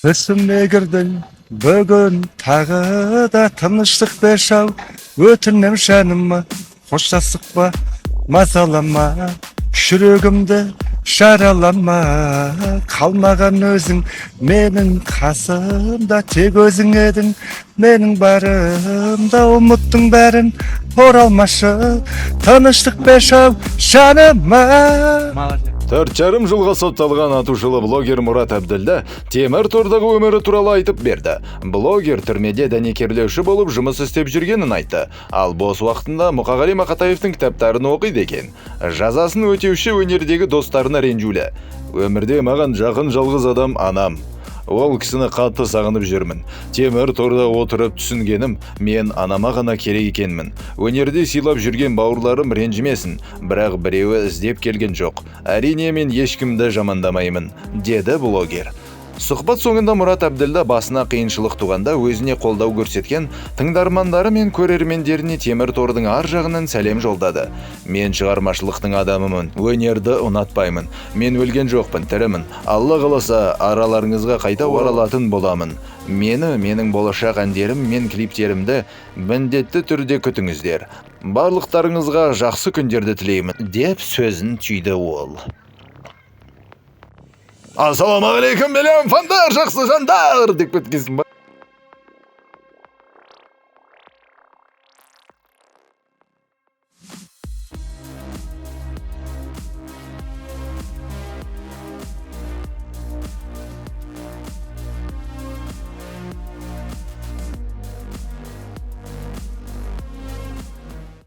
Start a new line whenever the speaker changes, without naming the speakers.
Түсіме кірдің, бүгін тағы да тыныштық бершау. Өтінем жаныма, қоштасық па, мазалама. Жүрегімді жаралама. Қалмаған өзің, менің қасымда тек өзің едің. Менің барымда ұмыттың бәрін, оралмашы. Тыныштық бершау жаныма.
4,5 жылға сотталған атушылы блогер Мұрат Әбділді темір тордағы өмірі туралы айтып берді. Блогер түрмеде дәнекерлеуші болып жұмыс істеп жүргенін айтты. Ал бос уақытында Мұқағали Мақатаевтың кітаптарын оқиды екен. Жазасын өтеуші өнердегі достарына ренжулі. Өмірде маған жақын жалғыз адам анам. Ол кісіні қатты сағынып жүрмін. Темір торда отырып түсінгенім, мен анама ғана керек екенмін. Өнерде сыйлап жүрген бауырларым ренжімесін, бірақ біреуі іздеп келген жоқ. Әрине мен ешкімді жамандамаймын, деді блогер. Сұхбат соңында Мұрат Әбділді басына қиыншылық туғанда өзіне қолдау көрсеткен тыңдармандары мен көрермендеріне темір тордың ар жағынан сәлем жолдады. Мен шығармашылықтың адамымын, өнерді ұнатпаймын. Мен өлген жоқпын, тірімін. Алла қаласа араларыңызға қайта оралатын боламын. Менің болашақ әндерім мен клиптерімді міндетті түрде күтіңіздер. Барлықтарыңызға жақсы күндерді тілеймін, деп сөзін түйді ол. Ассаламағалейкум, белем фандар, жақсы жандар деп кеткенсің ба?